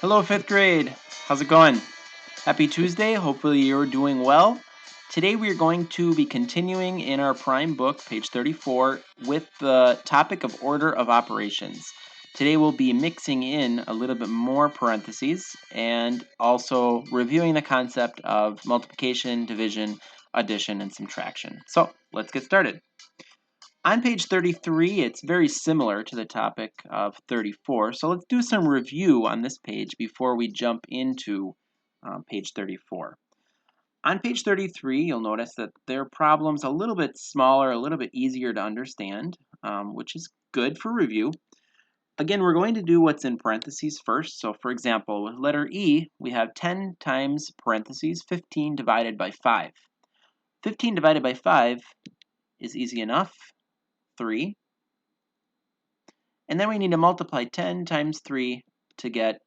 Hello, 5th grade. How's it going? Happy Tuesday. Hopefully you're doing well. Today we are going to be continuing in our prime book, page 34, with the topic of order of operations. Today we'll be mixing in a little bit more parentheses and also reviewing the concept of multiplication, division, addition, and subtraction. So let's get started. On page 33, it's very similar to the topic of 34, so let's do some review on this page before we jump into page 34. On page 33, you'll notice that their problem's a little bit smaller, a little bit easier to understand, which is good for review. Again, we're going to do what's in parentheses first. So for example, with letter E, we have 10 times parentheses 15 divided by 5. 15 divided by 5 is easy enough. 3. And then we need to multiply 10 times 3 to get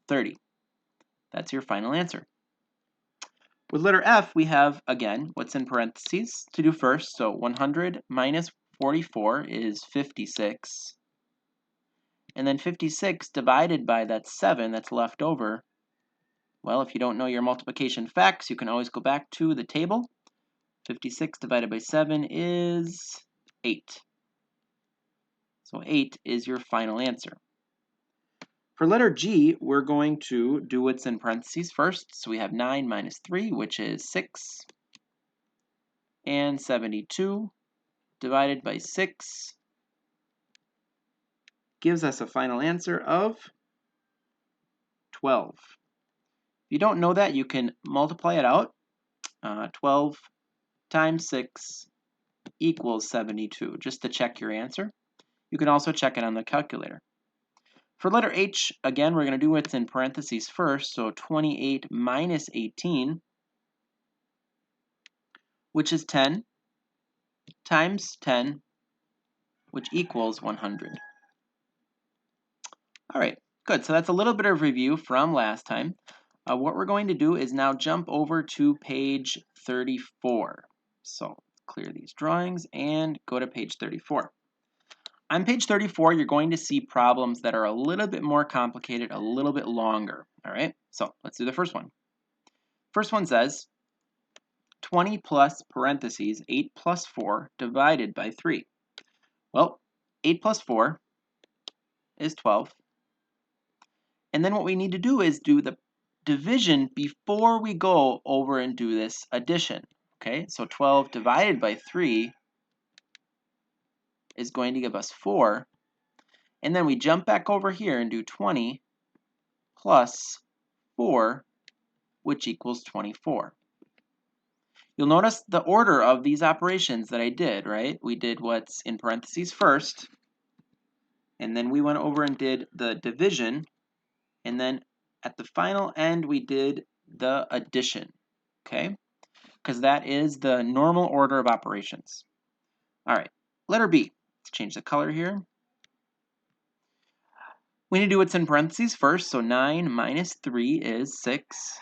30. That's your final answer. With letter F, we have, again, what's in parentheses to do first. So 100 minus 44 is 56. And then 56 divided by that 7 that's left over. Well, if you don't know your multiplication facts, you can always go back to the table. 56 divided by 7 is 8. So 8 is your final answer. For letter G, we're going to do what's in parentheses first. So we have 9 minus 3, which is 6. And 72 divided by 6 gives us a final answer of 12. If you don't know that, you can multiply it out. 12 times 6 equals 72, just to check your answer. You can also check it on the calculator. For letter H, again, we're going to do what's in parentheses first. So 28 minus 18, which is 10, times 10, which equals 100. All right, good. So that's a little bit of review from last time. What we're going to do is now jump over to page 34. So clear these drawings and go to page 34. On page 34, you're going to see problems that are a little bit more complicated, a little bit longer. All right, so let's do the first one. First one says 20 plus parentheses 8 plus 4 divided by 3. Well, 8 plus 4 is 12. And then what we need to do is do the division before we go over and do this addition. Okay, so 12 divided by 3 is going to give us 4. And then we jump back over here and do 20 plus 4, which equals 24. You'll notice the order of these operations that I did, right? We did what's in parentheses first, and then we went over and did the division, and then at the final end we did the addition, okay? Because that is the normal order of operations. All right, letter B. Let's change the color here. We need to do what's in parentheses first, so 9 minus 3 is 6.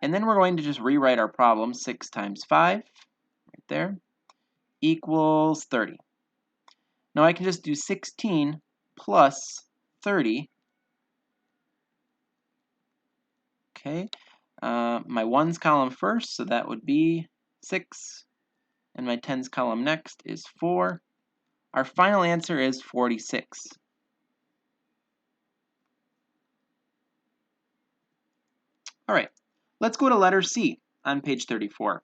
And then we're going to just rewrite our problem. 6 times 5, right there, equals 30. Now I can just do 16 plus 30. Okay, my 1's column first, so that would be 6. And my 10's column next is 4. Our final answer is 46. All right, let's go to letter C on page 34.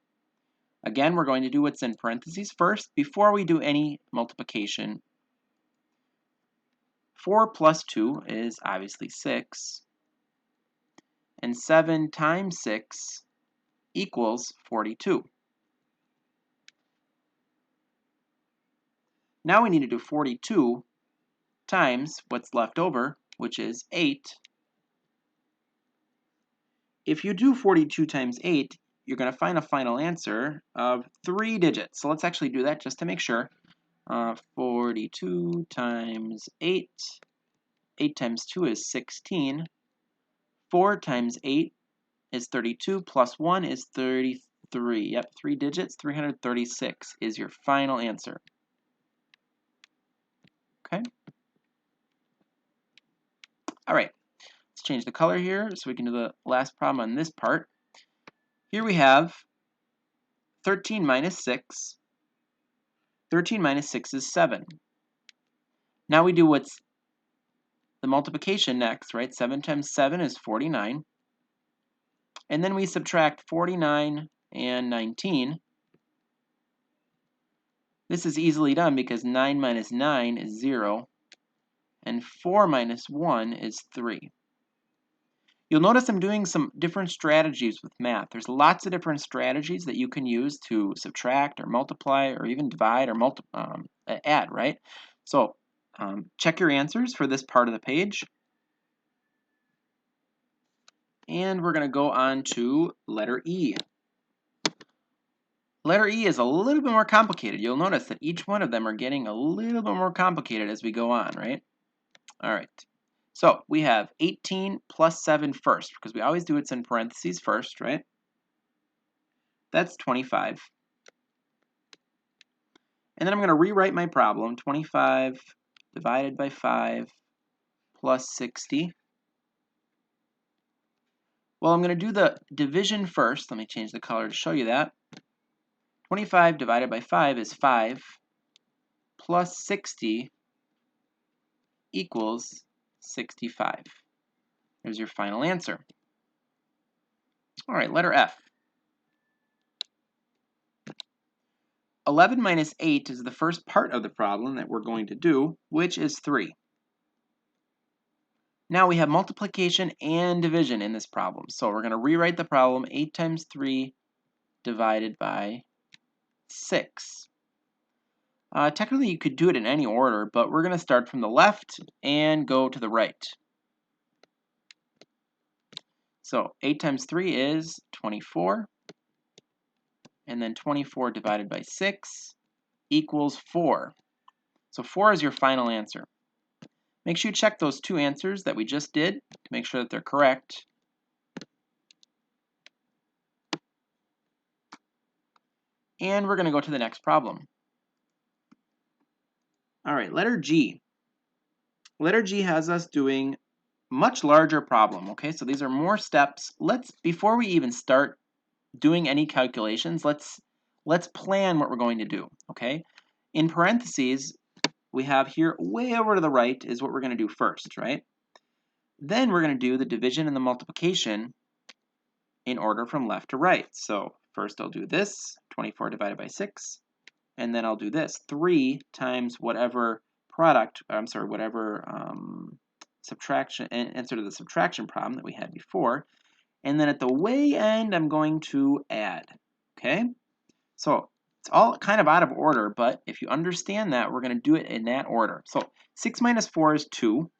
Again, we're going to do what's in parentheses first before we do any multiplication. 4 plus 2 is obviously 6. And 7 times 6 equals 42. Now we need to do 42 times what's left over, which is 8. If you do 42 times 8, you're going to find a final answer of 3 digits. So let's actually do that just to make sure. 42 times 8. 8 times 2 is 16. 4 times 8 is 32, plus 1 is 33. Yep, 3 digits, 336 is your final answer. Okay. All right, let's change the color here so we can do the last problem on this part. Here we have 13 minus 6. 13 minus 6 is 7. Now we do what's the multiplication next, right? 7 times 7 is 49. And then we subtract 49 and 19. This is easily done because 9 minus 9 is 0. And 4 minus 1 is 3. You'll notice I'm doing some different strategies with math. There's lots of different strategies that you can use to subtract or multiply or even divide or add, right? So check your answers for this part of the page. And we're going to go on to letter E. Letter E is a little bit more complicated. You'll notice that each one of them are getting a little bit more complicated as we go on, right? All right. So we have 18 plus 7 first, because we always do it in parentheses first, right? That's 25. And then I'm going to rewrite my problem. 25 divided by 5 plus 60. Well, I'm going to do the division first. Let me change the color to show you that. 25 divided by 5 is 5 plus 60 equals 65. There's your final answer. All right, letter F. 11 minus 8 is the first part of the problem that we're going to do, which is 3. Now we have multiplication and division in this problem. So we're going to rewrite the problem. 8 times 3 divided by 6. Technically, you could do it in any order, but we're going to start from the left and go to the right. So 8 times 3 is 24. And then 24 divided by 6 equals 4. So 4 is your final answer. Make sure you check those two answers that we just did to make sure that they're correct. And we're going to go to the next problem. All right, letter G. Letter G has us doing much larger problem, okay? So these are more steps. Before we even start doing any calculations, let's plan what we're going to do, okay? In parentheses, we have here way over to the right is what we're going to do first, right? Then we're going to do the division and the multiplication in order from left to right. So first I'll do this, 24 divided by 6, and then I'll do this, 3 times whatever subtraction, answer to the subtraction problem that we had before. And then at the way end, I'm going to add, okay? So it's all kind of out of order, but if you understand that, we're going to do it in that order. So 6 minus 4 is 2.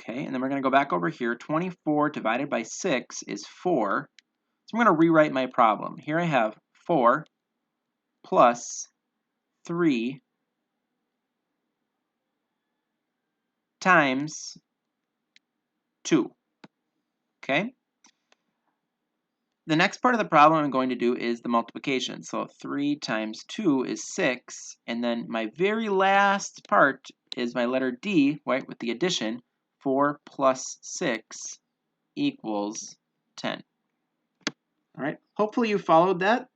Okay, and then we're going to go back over here. 24 divided by 6 is 4. So I'm going to rewrite my problem. Here I have 4 plus 3 times 2. Okay? The next part of the problem I'm going to do is the multiplication. So 3 times 2 is 6. And then my very last part is my letter D, right, with the addition. 4 plus 6 equals 10. All right, hopefully you followed that.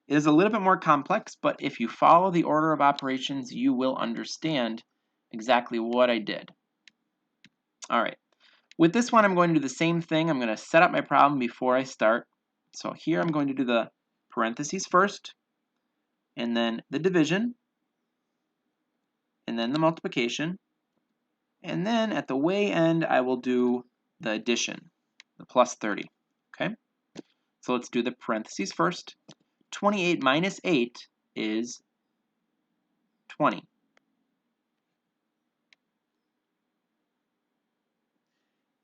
It is a little bit more complex, but if you follow the order of operations, you will understand exactly what I did. All right, with this one, I'm going to do the same thing. I'm going to set up my problem before I start. So here I'm going to do the parentheses first, and then the division, and then the multiplication, and then at the way end, I will do the addition, the plus 30, okay? So let's do the parentheses first. 28 minus 8 is 20.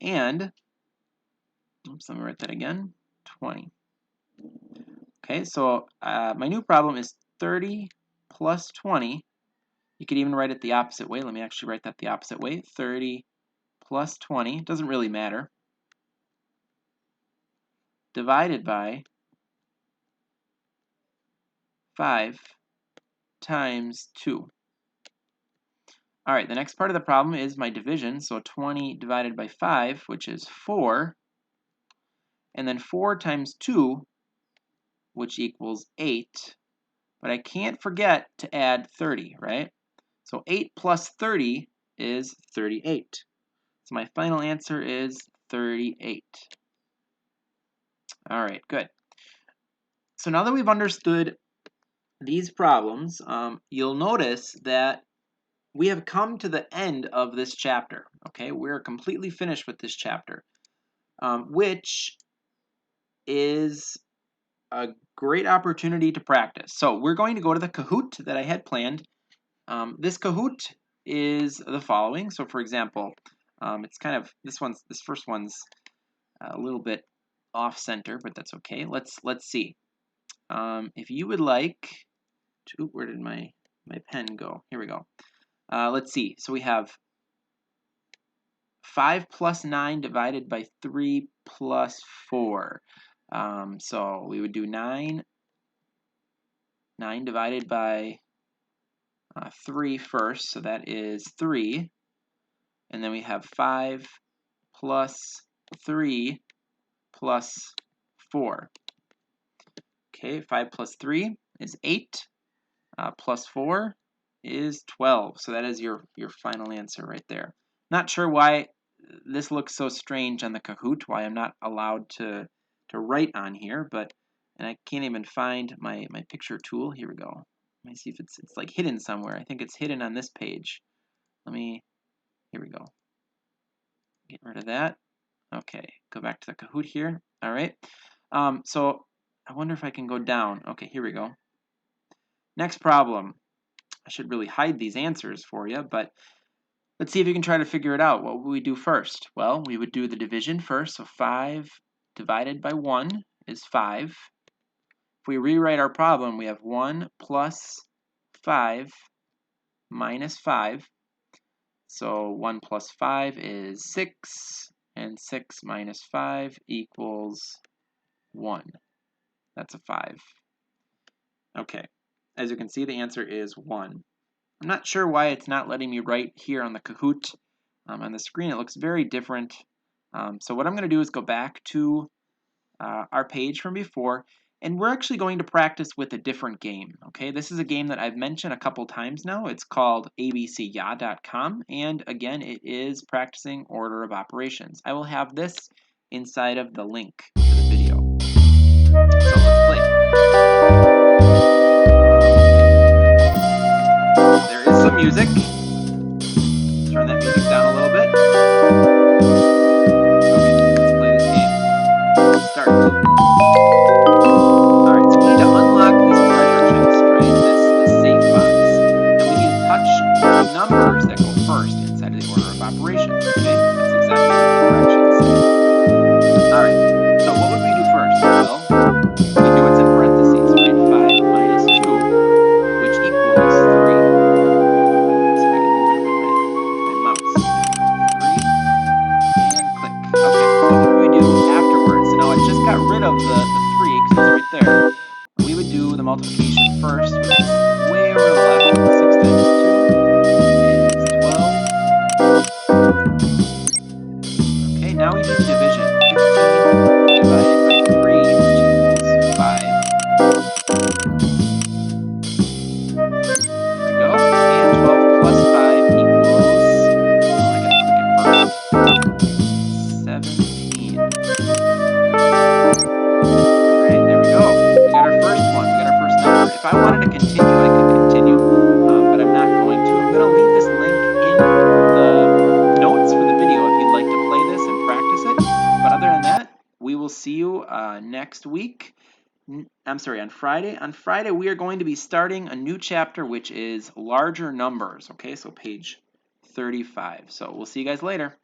And, oops, let me write that again, 20. Okay, so my new problem is 30 plus 20. You could even write it the opposite way. Let me actually write that the opposite way. 30 plus 20, doesn't really matter, divided by 5 times 2. All right, the next part of the problem is my division. So 20 divided by 5, which is 4. And then 4 times 2, which equals 8. But I can't forget to add 30, right? So 8 plus 30 is 38. So my final answer is 38. All right, good. So now that we've understood these problems, you'll notice that we have come to the end of this chapter. Okay, we're completely finished with this chapter, which is a great opportunity to practice. So we're going to go to the Kahoot that I had planned. This Kahoot is the following. So for example, it's kind of this first one's a little bit off center, but that's okay. Let's see. If you would like to, where did my pen go? Here we go. Let's see. So we have 5 plus 9 divided by 3 plus 4. So we would do 9 divided by 3 first, so that is 3. And then we have 5 plus 3 plus 4. Okay, 5 plus 3 is 8, plus 4 is 12. So that is your final answer right there. Not sure why this looks so strange on the Kahoot, why I'm not allowed to write on here, and I can't even find my picture tool. Here we go. Let me see if it's like hidden somewhere. I think it's hidden on this page. Here we go. Get rid of that. Okay, go back to the Kahoot here. All right. So I wonder if I can go down. Okay, here we go. Next problem. I should really hide these answers for you, but let's see if you can try to figure it out. What would we do first? Well, we would do the division first. So 5 divided by 1 is 5. If we rewrite our problem, we have 1 plus 5 minus 5. So 1 plus 5 is 6, and 6 minus 5 equals 1. That's a 5. Okay, as you can see, the answer is 1. I'm not sure why it's not letting me write here on the Kahoot. On the screen, it looks very different. So what I'm going to do is go back to our page from before, and we're actually going to practice with a different game. Okay, this is a game that I've mentioned a couple times now. It's called abcya.com, and again, it is practicing order of operations. I will have this inside of the link to the video. So let's play. There is some music. Turn that music down a little bit. Okay, let's play this game. Start. Alright, so we need to unlock this treasure chest, right? This safe box. And we need to touch the numbers that go first inside of the order of operations. Okay? That's exactly what the directions say. Alright, so what would we do first? Well, we do what's in parentheses, right? 5 minus 2, which equals 3. Let's see if I can move it with my mouse. There we go. 3 and click. Okay, what would we do afterwards? So now I just got rid of the 3 because it's right there. We would do the multiplication first, which is way over the left. 6 times 2 is 12. Okay, now we do the division. 15 divided by 3, which equals 5. There we go. And 12 plus 5 equals, I gotta click it first, 17. Alright, there we go. We got our first one. We got our first number. If I wanted to continue, I could continue, but I'm not going to. I'm going to leave this link in the notes for the video if you'd like to play this and practice it. But other than that, we will see you next week. I'm sorry, on Friday. On Friday, we are going to be starting a new chapter, which is larger numbers. Okay, so page 35. So we'll see you guys later.